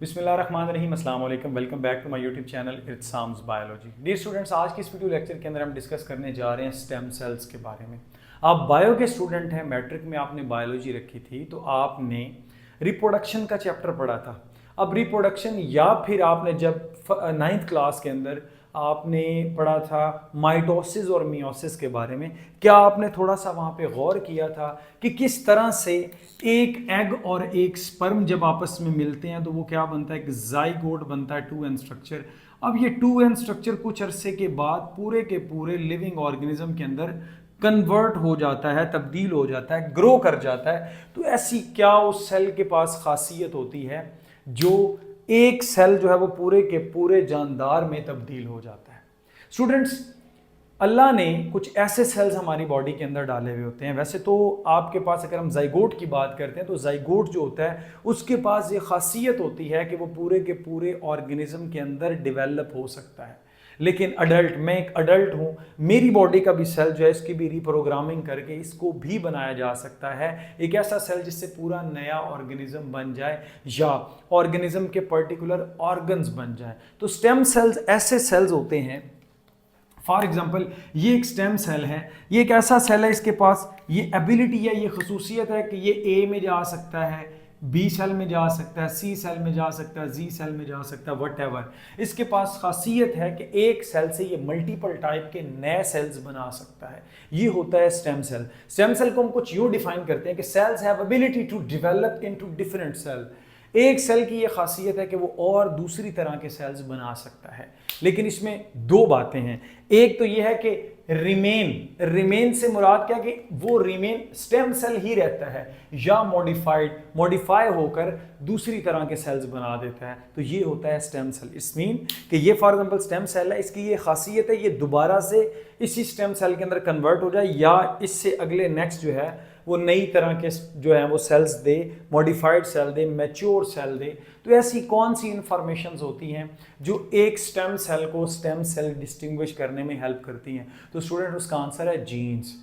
बिस्मिल्लाहिर्रहमानिर्रहीम, अस्सलाम वालेकुम। Welcome back to my YouTube channel Irsam's biology. Dear students, आज की इस वीडियो लेक्चर के अंदर हम डिस्कस करने जा रहे हैं स्टेम सेल्स के बारे में। आप बायो के स्टूडेंट हैं, मैट्रिक में आपने बायोलॉजी रखी थी तो आपने रिप्रोडक्शन का चैप्टर पढ़ा था। अब रिप्रोडक्शन या फिर आपने जब नाइन्थ क्लास के अंदर आपने पढ़ा था माइटोसिस और मियोसिस के बारे में, क्या आपने थोड़ा सा वहाँ पे गौर किया था कि किस तरह से एक एग और एक स्पर्म जब आपस में मिलते हैं तो वो क्या बनता है, एक जाइगोट बनता है, 2n स्ट्रक्चर। अब ये 2n स्ट्रक्चर कुछ अरसे के बाद पूरे के पूरे लिविंग ऑर्गेनिज्म के अंदर कन्वर्ट हो जाता है, तब्दील हो जाता है, ग्रो कर जाता है। तो ऐसी क्या उस सेल के पास खासियत होती है जो एक सेल जो है वो पूरे के पूरे जानदार में तब्दील हो जाता है। स्टूडेंट्स, अल्लाह ने कुछ ऐसे सेल्स हमारी बॉडी के अंदर डाले हुए होते हैं। वैसे तो आपके पास अगर हम जाइगोट की बात करते हैं तो जाइगोट जो होता है उसके पास ये खासियत होती है कि वो पूरे के पूरे ऑर्गेनिज्म के अंदर डेवलप हो सकता है। लेकिन अडल्ट, मैं एक अडल्ट हूँ, मेरी बॉडी का भी सेल जो है इसकी भी रीप्रोग्रामिंग करके इसको भी बनाया जा सकता है, एक ऐसा सेल जिससे पूरा नया ऑर्गेनिज्म बन जाए या ऑर्गेनिज्म के पर्टिकुलर ऑर्गन्स बन जाए। तो स्टेम सेल्स ऐसे सेल्स होते हैं, फॉर एग्जाम्पल ये एक स्टेम सेल है, ये एक ऐसा सेल है, इसके पास ये एबिलिटी है, ये खसूसियत है कि ये ए में जा सकता है, बी सेल में जा सकता है, सी सेल में जा सकता है, जी सेल में जा सकता है, वट। इसके पास खासियत है कि एक सेल से ये मल्टीपल टाइप के नए सेल्स बना सकता है। ये होता है स्टेम सेल। स्टेम सेल को हम कुछ यूँ डिफाइन करते हैं कि cells have ability to develop into different cell. एक सेल की ये खासियत है कि वो और दूसरी तरह के सेल्स बना सकता है। लेकिन इसमें दो बातें हैं। एक तो ये है कि रिमेन से मुराद क्या है कि वो रिमेन स्टेम सेल ही रहता है या मॉडिफाई होकर दूसरी तरह के सेल्स बना देता है, तो ये होता है स्टेम सेल। इस मीन कि ये फॉर एग्जांपल स्टेम सेल है, इसकी ये खासियत है ये दोबारा से इसी स्टेम सेल के अंदर कन्वर्ट हो जाए या इससे अगले नेक्स्ट जो है वो नई तरह के जो है वो सेल्स दे, मॉडिफाइड सेल दे, मैच्योर सेल दे। तो ऐसी कौन सी इंफॉर्मेशंस होती हैं जो एक स्टेम सेल को स्टेम सेल डिस्टिंग्विश करने में हेल्प करती हैं? तो स्टूडेंट उसका आंसर है जीन्स।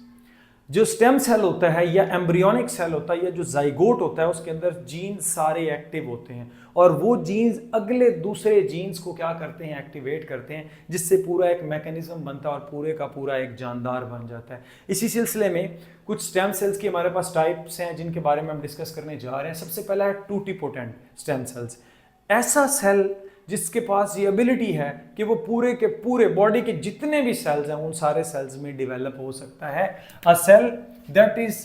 जो स्टेम सेल होता है या एम्ब्रियोनिक सेल होता है या जो जाइगोट होता है उसके अंदर जीन्स सारे एक्टिव होते हैं और वो जीन्स अगले दूसरे जीन्स को क्या करते हैं, एक्टिवेट करते हैं, जिससे पूरा एक मैकेनिज्म बनता है और पूरे का पूरा एक जानदार बन जाता है। इसी सिलसिले में कुछ स्टेम सेल्स की हमारे पास टाइप्स हैं जिनके बारे में हम डिस्कस करने जा रहे हैं। सबसे पहला है टूटीपोटेंट स्टेम सेल्स। ऐसा सेल जिसके पास ये एबिलिटी है कि वो पूरे के पूरे बॉडी के जितने भी सेल्स हैं उन सारे सेल्स में डेवलप हो सकता है। A cell that is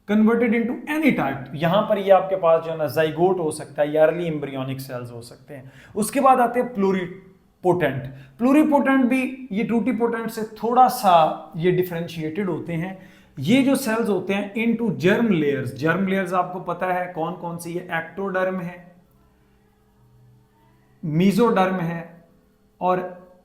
converted into any type. यहाँ पर ये आपके पास जो है ना जाइगोट हो सकता है या अर्ली एम्ब्रियोनिक सेल्स हो सकते हैं। उसके बाद आते हैं प्लूरीपोटेंट। प्लूरीपोटेंट भी ये टूटीपोटेंट से थोड़ा सा ये डिफरेंशिएटेड होते हैं। ये जो सेल्स होते हैं into germ layers. Germ layers आपको पता है कौन कौन सी है, एक्टोडर्म है, मीजोडर्म है और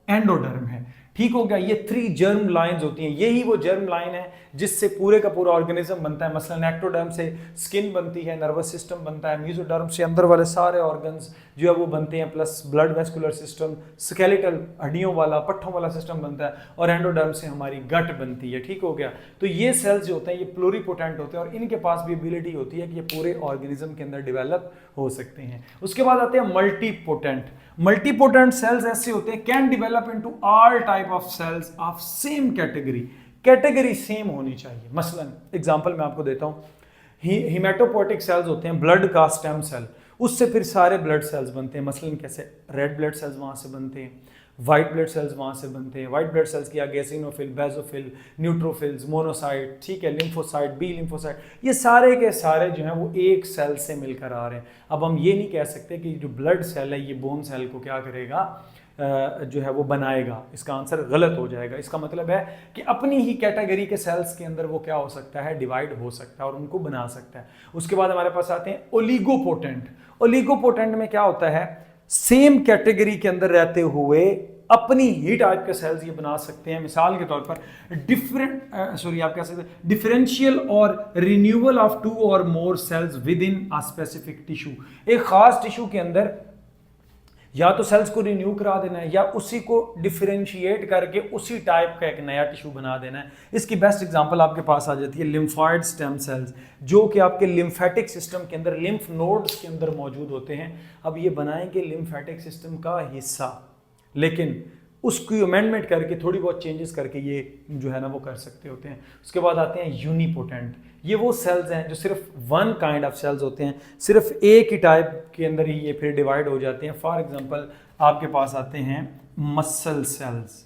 एंडोडर्म है। ठीक हो गया। ये 3 जर्म लाइंस होती हैं, यही वो जर्म लाइन है जिससे पूरे का पूरा ऑर्गेनिज्म बनता है। मसलन एक्टोडर्म से स्किन बनती है, नर्वस सिस्टम बनता है, मीजोडर्म से अंदर वाले सारे ऑर्गन्स जो है वो बनते हैं, plus blood vascular system, skeletal हड्डियों वाला, पट्ठों वाला सिस्टम बनता है, और एंडोडर्म से हमारी गट बनती है। ठीक हो गया। तो ये सेल्स जो होते हैं ये प्लूरीपोटेंट होते हैं और इनके पास भी एबिलिटी होती है कि ये पूरे ऑर्गेनिज्म के अंदर डेवलप हो सकते हैं। उसके बाद आते हैं मल्टीपोटेंट। मल्टीपोटेंट सेल्स ऐसे होते हैं can develop into all type of cells of same category. Category सेम होनी चाहिए। मसलन एग्जांपल मैं आपको देता हूं, हिमेटोपोटिक सेल्स होते हैं, ब्लड का स्टेम सेल, उससे फिर सारे ब्लड सेल्स बनते हैं। मसलन कैसे, रेड ब्लड सेल्स वहां से बनते हैं, वाइट ब्लड सेल्स वहां से बनते हैं। वाइट ब्लड सेल्स की आगे एसिनोफिल, बेसोफिल, न्यूट्रोफिल्स, मोनोसाइट, ठीक है, लिम्फोसाइट, बी लिम्फोसाइट, ये सारे के सारे जो हैं वो एक सेल से मिलकर आ रहे हैं। अब हम ये नहीं कह सकते कि जो ब्लड सेल है ये बोन सेल को क्या करेगा, जो है वो बनाएगा। इसका आंसर गलत हो जाएगा। इसका मतलब है कि अपनी ही कैटेगरी के सेल्स के अंदर वो क्या हो सकता है, डिवाइड हो सकता है और उनको बना सकता है। उसके बाद हमारे पास आते हैं ओलिगोपोटेंट। ओलिगोपोटेंट में क्या होता है, सेम कैटेगरी के अंदर रहते हुए अपनी ही टाइप के सेल्स ये बना सकते हैं। मिसाल के तौर पर आप कह सकते हैं डिफरेंशियल और रिन्यूअल ऑफ 2 और more cells within a specific tissue. एक खास टिश्यू के अंदर या तो सेल्स को रिन्यू करा देना है या उसी को डिफरेंशिएट करके उसी टाइप का एक नया टिश्यू बना देना है। इसकी बेस्ट एग्जांपल आपके पास आ जाती है लिम्फॉइड स्टेम सेल्स, जो कि आपके लिम्फेटिक सिस्टम के अंदर लिम्फ नोड्स के अंदर मौजूद होते हैं। अब ये बनाएंगे लिम्फेटिक सिस्टम का हिस्सा, लेकिन उसकी अमेंडमेंट करके थोड़ी बहुत चेंजेस करके ये जो है ना वो कर सकते होते हैं। उसके बाद आते हैं यूनिपोटेंट। ये वो सेल्स हैं जो सिर्फ वन काइंड ऑफ सेल्स होते हैं, सिर्फ एक ही टाइप के अंदर ही ये फिर डिवाइड हो जाते हैं। फॉर एग्जांपल आपके पास आते हैं मसल सेल्स।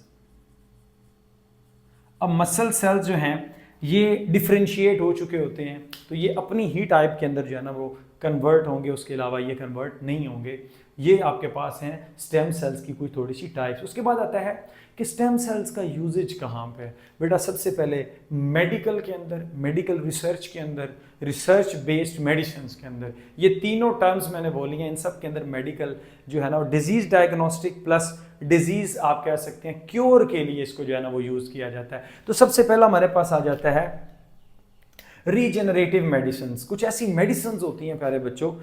अब मसल सेल्स जो हैं ये डिफरेंशिएट हो चुके होते हैं, तो ये अपनी ही टाइप के अंदर जो है ना वो कन्वर्ट होंगे, उसके अलावा ये कन्वर्ट नहीं होंगे। ये आपके पास हैं स्टेम सेल्स की कोई थोड़ी सी टाइप्स। उसके बाद आता है कि स्टेम सेल्स का यूजेज कहाँ पे है। बेटा सबसे पहले मेडिकल के अंदर, मेडिकल रिसर्च के अंदर, रिसर्च बेस्ड मेडिसिन के अंदर, ये तीनों टर्म्स मैंने बोली हैं, इन सब के अंदर मेडिकल जो है ना वो डिजीज डायग्नोस्टिक प्लस डिजीज आप कह सकते हैं क्योर के लिए इसको जो है ना वो यूज किया जाता है। तो सबसे पहला हमारे पास आ जाता है रीजेनरेटिव मेडिसिन। कुछ ऐसी मेडिसिन होती हैं प्यारे बच्चों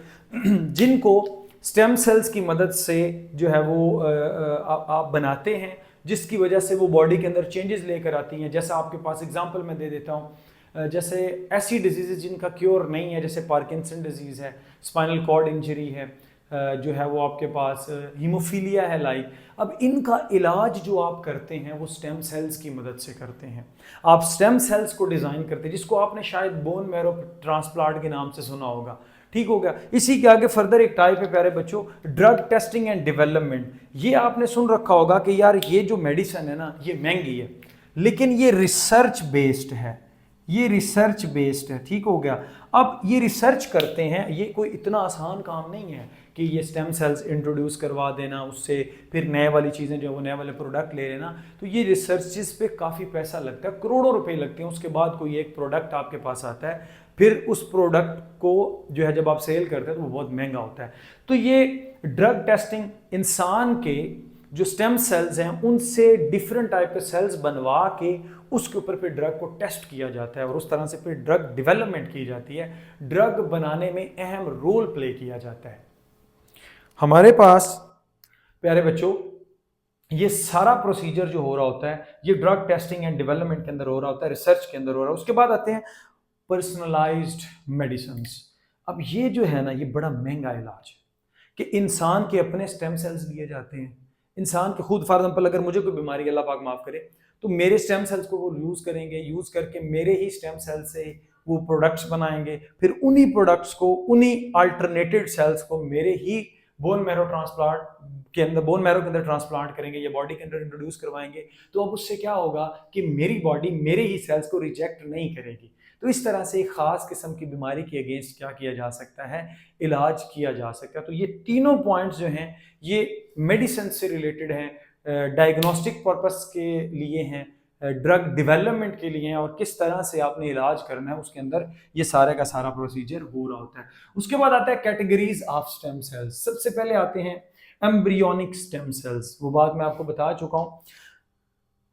जिनको स्टेम सेल्स की मदद से जो है वो आप बनाते हैं, जिसकी वजह से वो बॉडी के अंदर चेंजेस लेकर आती हैं। जैसा आपके पास एग्जांपल मैं दे देता हूँ, जैसे ऐसी डिजीज़ जिनका क्योर नहीं है, जैसे पार्किंसन डिजीज़ है, स्पाइनल कॉर्ड इंजरी है, जो है वो आपके पास हीमोफीलिया है लाइक। अब इनका इलाज जो आप करते हैं वो स्टेम सेल्स की मदद से करते हैं। आप स्टेम सेल्स को डिज़ाइन करते हैं, जिसको आपने शायद बोन मैरो ट्रांसप्लांट के नाम से सुना होगा। ठीक हो गया। इसी के आगे फर्दर एक टाइप है प्यारे बच्चों, ड्रग टेस्टिंग एंड डेवलपमेंट। ये आपने सुन रखा होगा कि यार ये जो मेडिसिन है ना ये महंगी है, लेकिन ये रिसर्च बेस्ड है, ये रिसर्च बेस्ड है। ठीक हो गया। अब ये रिसर्च करते हैं, ये कोई इतना आसान काम नहीं है कि ये स्टेम सेल्स इंट्रोड्यूस करवा देना, उससे फिर नए वाली चीज़ें जो है वो नए वाले प्रोडक्ट ले लेना। तो ये रिसर्चेस पे काफ़ी पैसा लगता है, करोड़ों रुपए लगते हैं। उसके बाद कोई एक प्रोडक्ट आपके पास आता है, फिर उस प्रोडक्ट को जो है जब आप सेल करते हैं तो वो बहुत महंगा होता है। तो ये ड्रग टेस्टिंग इंसान के जो स्टेम सेल्स हैं उनसे डिफरेंट टाइप के सेल्स बनवा के उसके ऊपर फिर ड्रग को टेस्ट किया जाता है और उस तरह से फिर ड्रग डेवलपमेंट की जाती है। ड्रग बनाने में अहम रोल प्ले किया जाता है। हमारे पास प्यारे बच्चों ये सारा प्रोसीजर जो हो रहा होता है ये ड्रग टेस्टिंग एंड डेवलपमेंट के अंदर हो रहा होता है, रिसर्च के अंदर हो रहा है। उसके बाद आते हैं पर्सनलाइज्ड मेडिसिन। अब ये जो है ना ये बड़ा महंगा इलाज है कि इंसान के अपने स्टेम सेल्स लिए जाते हैं। इंसान के खुद फॉर एग्जांपल अगर मुझे कोई बीमारी, अल्लाह पाक माफ करे, तो मेरे स्टेम सेल्स को वो यूज करेंगे, यूज करके मेरे ही स्टेम सेल से वो प्रोडक्ट्स बनाएंगे, फिर उन्हीं प्रोडक्ट्स को, उन्हीं अल्टरनेटेड सेल्स को मेरे ही बोन मैरो ट्रांसप्लांट के अंदर, बोन मैरो के अंदर ट्रांसप्लांट करेंगे या बॉडी के अंदर इंट्रोड्यूस करवाएंगे। तो अब उससे क्या होगा कि मेरी बॉडी मेरे ही सेल्स को रिजेक्ट नहीं करेगी। तो इस तरह से एक खास किस्म की बीमारी के अगेंस्ट क्या किया जा सकता है, इलाज किया जा सकता है। तो ये तीनों पॉइंट्स जो हैं ये मेडिसिन से रिलेटेड हैं, डायग्नोस्टिक पर्पस के लिए हैं, ड्रग डेवलपमेंट के लिए हैं, और किस तरह से आपने इलाज करना है उसके अंदर ये सारे का सारा प्रोसीजर हो रहा होता है। उसके बाद आता है कैटेगरीज ऑफ स्टेम सेल्स। सबसे पहले आते हैं एम्ब्रियोनिक स्टेम सेल्स। वो बात मैं आपको बता चुका हूं।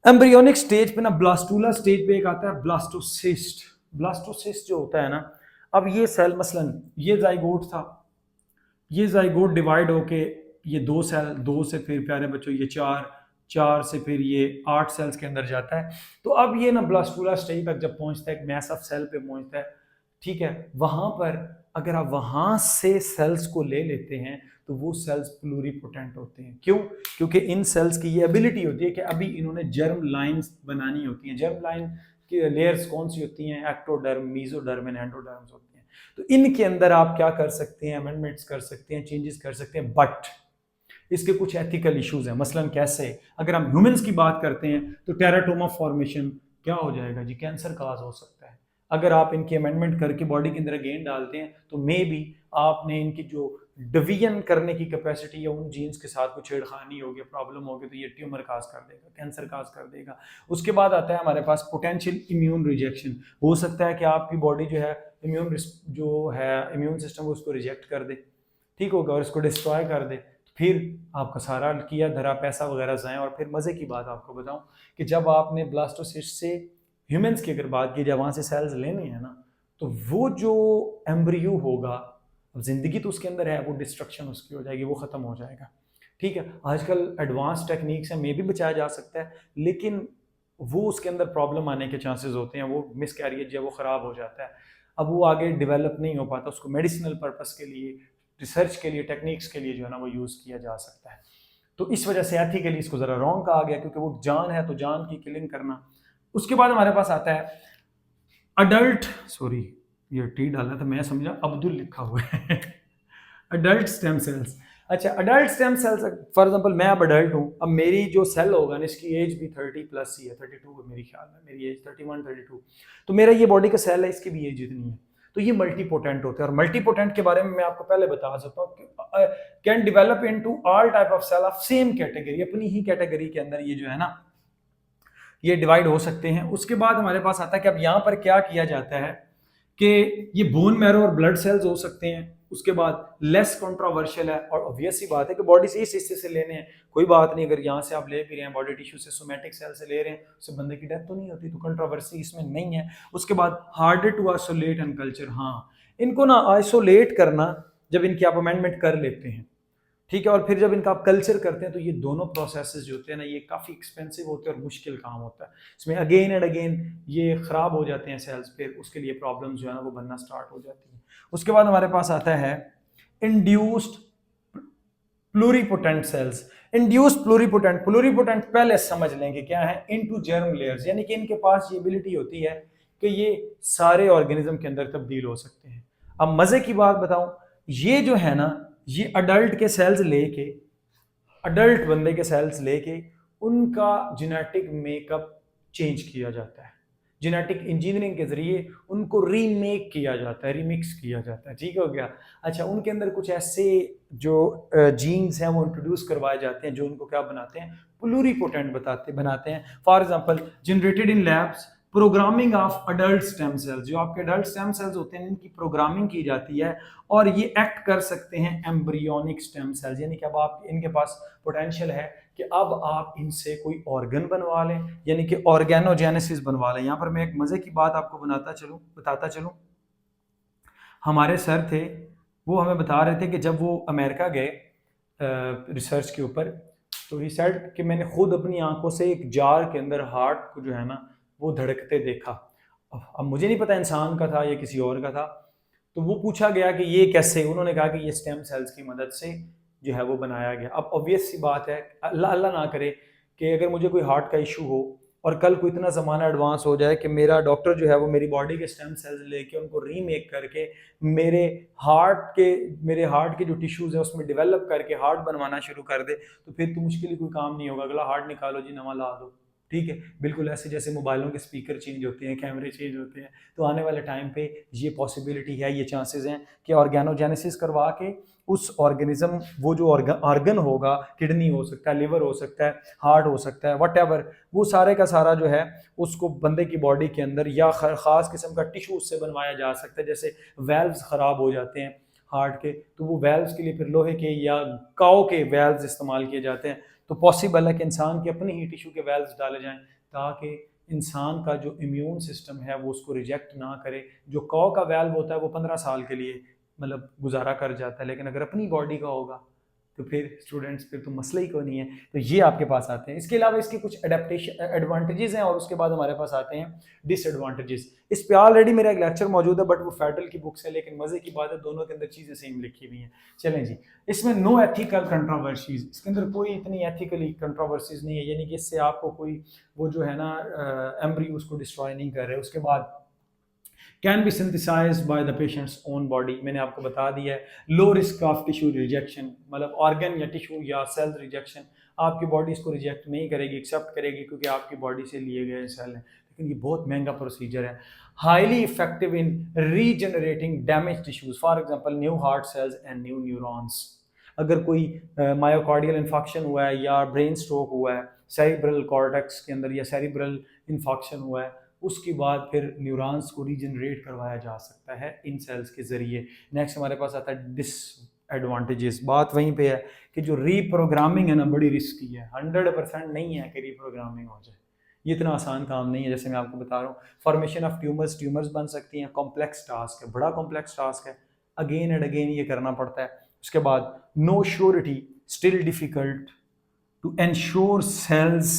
एम्ब्रियोनिक स्टेज पे ना ब्लास्टूला स्टेज पे एक आता है ब्लास्टोसिस्ट। ब्लास्टोसिस्ट जो होता है ना, अब ये सेल मसलन ये जाइगोट था, ये जाइगोट डिवाइड होके ये दो सेल, दो से फिर प्यारे बच्चों ये चार से फिर ये 8 सेल्स के अंदर जाता है। तो अब ये ना ब्लास्टूला स्टेज तक जब पहुंचता है, एक मैस ऑफ सेल पे पहुंचता है, ठीक है, वहां पर अगर आप वहां से सेल्स को ले लेते हैं तो वो सेल्स प्लूरीपोटेंट होते हैं। क्यों? क्योंकि इन सेल्स की ये एबिलिटी होती है कि अभी इन्होंने जर्म लाइंस बनानी होती हैं। जर्म लाइन की लेयर्स कौन सी होती हैं? एक्टोडर्म, मेसोडर्म एंड एंडोडर्म्स होती हैं। तो इनके अंदर आप क्या कर सकते हैं? अमेंडमेंट्स कर सकते हैं, चेंजेस कर सकते हैं, बट इसके कुछ एथिकल इश्यूज हैं। मसलन कैसे? अगर हम ह्यूमंस की बात करते हैं तो टेराटोमा फॉर्मेशन क्या हो जाएगा जी? कैंसर काज हो सकता है। अगर आप इनकी अमेंडमेंट करके बॉडी के अंदर अगेन डालते हैं तो मे बी आपने इनकी जो डिवीजन करने की कैपेसिटी या उन जीन्स के साथ कुछ छेड़खानी होगी, प्रॉब्लम होगी, तो ये ट्यूमर काज कर देगा, कैंसर काज कर देगा। उसके बाद आता है हमारे पास पोटेंशियल इम्यून रिजेक्शन। हो सकता है कि आपकी बॉडी जो है इम्यून सिस्टम उसको रिजेक्ट कर दे, ठीक होगा, और इसको डिस्ट्रॉय कर दे। फिर आपका सारा किया धरा पैसा वगैरह जाए। और फिर मज़े की बात आपको बताऊं कि जब आपने ब्लास्टोसिस्ट से ह्यूमंस की अगर बात की, जब वहाँ से सेल्स लेने हैं ना, तो वो जो एम्ब्रियो होगा, अब जिंदगी तो उसके अंदर है, वो डिस्ट्रक्शन उसकी हो जाएगी, वो ख़त्म हो जाएगा। ठीक है, आजकल एडवांस टेक्निक्स हैं, मे भी बचाया जा सकता है, लेकिन वो उसके अंदर प्रॉब्लम आने के चांसेस होते हैं, वो मिसकैरेज है, वो ख़राब हो जाता है, अब वो आगे डेवलप नहीं हो पाता, उसको मेडिसिनल पर्पस के लिए, रिसर्च के लिए, टेक्निक्स के लिए जो है ना वो यूज़ किया जा सकता है। तो इस वजह से एथिकली इसको ज़रा रॉन्ग कहा गया, क्योंकि वो जान है तो जान की किलिंग करना। उसके बाद हमारे पास आता है अडल्ट, सॉरी ये टी डाला था, मैं समझा अब्दुल लिखा हुआ है अडल्ट स्टेम सेल्स। अच्छा, adult stem cells, for example मैं अब अडल्ट हूँ, अब मेरी जो सेल होगा ना, इसकी एज भी 30+ ही है, 32 है मेरी ख्याल में, मेरी एज 31-32, तो मेरा ये बॉडी का सेल है, इसकी भी एज इतनी है, तो ये मल्टीपोटेंट होते हैं। और मल्टीपोटेंट के बारे में मैं आपको पहले बता सकता हूँ, can develop into all type of cell of same category, अपनी ही कैटेगरी के अंदर ये जो है ना ये डिवाइड हो सकते हैं। उसके बाद हमारे पास आता है कि अब यहाँ पर क्या किया जाता है कि ये बोन मैरो और ब्लड सेल्स हो सकते हैं। उसके बाद लेस कंट्रोवर्शियल है, और ऑब्वियस सी बात है कि बॉडी से इस हिस्से से लेने हैं, कोई बात नहीं, अगर यहाँ से आप ले भी रहे हैं बॉडी टिश्यू से, सोमैटिक सेल से ले रहे हैं, उससे बंदे की डेथ तो नहीं होती, तो कंट्रोवर्सी इसमें नहीं है। उसके बाद harder to isolate and culture, हाँ इनको ना आइसोलेट करना जब इनकी आप अमेंडमेंट कर लेते हैं, ठीक है, और फिर जब इनका आप कल्चर करते हैं, तो ये दोनों प्रोसेसेस जो होते हैं ना ये काफ़ी एक्सपेंसिव होते हैं और मुश्किल काम होता है। इसमें अगेन एंड अगेन ये ख़राब हो जाते हैं सेल्स, फिर उसके लिए प्रॉब्लम्स जो है ना वो बनना स्टार्ट हो जाती हैं। उसके बाद हमारे पास आता है induced pluripotent cells. Induced pluripotent, pluripotent पहले समझ लेंगे क्या है, इनटू जर्म लेयर्स, यानी कि इनके पास ये एबिलिटी होती है कि ये सारे ऑर्गेनिज्म के अंदर तब्दील हो सकते हैं। अब मज़े की बात बताऊं, ये जो है ना ये अडल्ट के सेल्स लेके, अडल्ट बंदे के सेल्स लेके उनका जेनेटिक मेकअप चेंज किया जाता है, जेनेटिक इंजीनियरिंग के जरिए उनको रीमेक किया जाता है, रिमिक्स किया जाता है, ठीक हो गया। अच्छा, उनके अंदर कुछ ऐसे जो जीन्स हैं वो इंट्रोड्यूस करवाए जाते हैं जो उनको क्या बनाते हैं, प्लूरीपोटेंट बनाते हैं। For example generated in labs, programming of adult stem cells, जो आपके अडल्ट स्टेम सेल्स होते हैं इनकी प्रोग्रामिंग की जाती है, और ये एक्ट कर सकते हैं एम्ब्रियोनिक स्टेम सेल्स, यानी कि अब आप इनके पास पोटेंशियल है कि अब आप इनसे कोई ऑर्गन बनवा लें, यानी कि ऑर्गेनोजेनेसिस बनवा लें। यहाँ पर मैं एक मज़े की बात आपको बताता चलूँ। हमारे सर थे, वो हमें बता रहे थे कि जब वो अमेरिका गए रिसर्च के ऊपर, तो ही सेड कि मैंने खुद अपनी आंखों से एक जार के अंदर हार्ट को जो है ना वो धड़कते देखा। अब मुझे नहीं पता इंसान का था या किसी और का था, तो वो पूछा गया कि ये कैसे, उन्होंने कहा कि ये स्टेम सेल्स की मदद से जो है वो बनाया गया। अब ऑब्वियस सी बात है, अल्लाह अल्लाह ना करे कि अगर मुझे कोई हार्ट का इशू हो और कल को इतना ज़माना एडवांस हो जाए कि मेरा डॉक्टर जो है वो मेरी बॉडी के स्टेम सेल्स लेके उनको रीमेक करके मेरे हार्ट के जो टिश्यूज़ हैं उसमें डेवलप करके हार्ट बनवाना शुरू कर दे, तो फिर तो मुश्किल ही कोई काम नहीं होगा, अगला हार्ट निकालो जी, नवा ला दो, ठीक है। बिल्कुल ऐसे जैसे मोबाइलों के स्पीकर चेंज होते हैं, कैमरे चेंज होते हैं, तो आने वाले टाइम पे ये पॉसिबिलिटी है, ये चांसेस हैं कि ऑर्गेनोजेनेसिस करवा के उस ऑर्गेनिज्म, वो जो ऑर्गन होगा, किडनी हो सकता है, लिवर हो सकता है, हार्ट हो सकता है, व्हाटएवर, वो सारे का सारा जो है उसको बंदे की बॉडी के अंदर या ख़ास किस्म का टिश्यू उससे बनवाया जा सकता है। जैसे वेल्व्स ख़राब हो जाते हैं हार्ट के, तो वो वेल्व्स के लिए फिर लोहे के या काऊ के वेल्व्स इस्तेमाल किए जाते हैं। तो पॉसिबल है कि इंसान के अपने ही टिश्यू के वेल्व्स डाले जाएं ताकि इंसान का जो इम्यून सिस्टम है वो उसको रिजेक्ट ना करे। जो काऊ का वेल्व होता है वो 15 साल के लिए मतलब गुजारा कर जाता है, लेकिन अगर अपनी बॉडी का होगा तो फिर स्टूडेंट्स फिर तो मसला ही कोई नहीं है। तो ये आपके पास आते हैं। इसके अलावा इसके कुछ एडेप्टेशन एडवांटेजेस हैं और उसके बाद हमारे पास आते हैं डिसएडवांटेजेस। इस पे ऑलरेडी मेरा एक लेक्चर मौजूद है, बट वो फेडरल की बुक से, लेकिन मजे की बात है दोनों के अंदर चीज़ें सेम लिखी हुई हैं। चलें जी, इसमें नो एथिकल कंट्रोवर्सीज, इसके अंदर कोई इतनी एथिकली कंट्रोवर्सीज नहीं है, यानी कि इससे आपको कोई वो जो है ना एम्ब्रियो उसको डिस्ट्रॉय नहीं कर रहे। उसके बाद can be synthesized by the patient's own body, मैंने आपको बता दिया है। Low risk of tissue rejection, मतलब ऑर्गन या टिश्यू या सेल रिजेक्शन, आपकी बॉडी इसको रिजेक्ट नहीं करेगी, एक्सेप्ट करेगी, क्योंकि आपकी बॉडी से लिए गए सेल हैं, लेकिन ये बहुत महंगा प्रोसीजर है। Highly effective in regenerating damage tissues, for example new heart cells and new neurons. अगर कोई मायोकार्डियल इन्फेक्शन हुआ है या ब्रेन स्ट्रोक हुआ है, सेरिब्रल कॉर्टेक्स के अंदर या सेरिब्रल इन्फेक्शन हुआ है, उसके बाद फिर न्यूरॉन्स को रीजनरेट करवाया जा सकता है इन सेल्स के ज़रिए। नेक्स्ट हमारे पास आता है डिसएडवांटेजेस। बात वहीं पे है कि जो रीप्रोग्रामिंग है ना बड़ी रिस्की है, 100% नहीं है कि रीप्रोग्रामिंग हो जाए, ये इतना आसान काम नहीं है। जैसे मैं आपको बता रहा हूँ, फॉर्मेशन ऑफ ट्यूमर्स बन सकती हैं, कॉम्प्लेक्स टास्क है, बड़ा कॉम्प्लेक्स टास्क है, अगेन एंड अगेन ये करना पड़ता है। उसके बाद no surety still difficult to ensure cells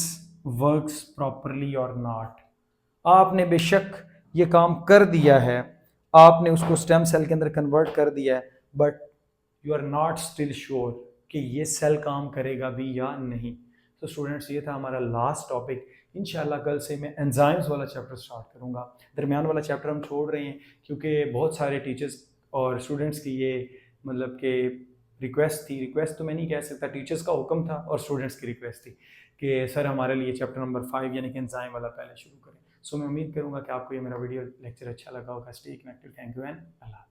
works properly और नॉट। आपने बेशक ये काम कर दिया है, आपने उसको स्टेम सेल के अंदर कन्वर्ट कर दिया है, but you are not still sure कि ये सेल काम करेगा भी या नहीं। तो स्टूडेंट्स, ये था हमारा लास्ट टॉपिक। इंशाल्लाह कल से मैं एंजाइम्स वाला चैप्टर स्टार्ट करूँगा। दरमियान वाला चैप्टर हम छोड़ रहे हैं क्योंकि बहुत सारे टीचर्स और स्टूडेंट्स की ये मतलब कि रिक्वेस्ट थी। रिक्वेस्ट तो मैं नहीं कह सकता, टीचर्स का हुक्म था और स्टूडेंट्स की रिक्वेस्ट थी कि सर हमारे लिए चैप्टर नंबर 5 यानी कि एंजाइम वाला पहले शुरू करें। सो मैं उम्मीद करूँगा कि आपको ये मेरा वीडियो लेक्चर अच्छा लगा होगा। Stay connected. Thank you and Allah.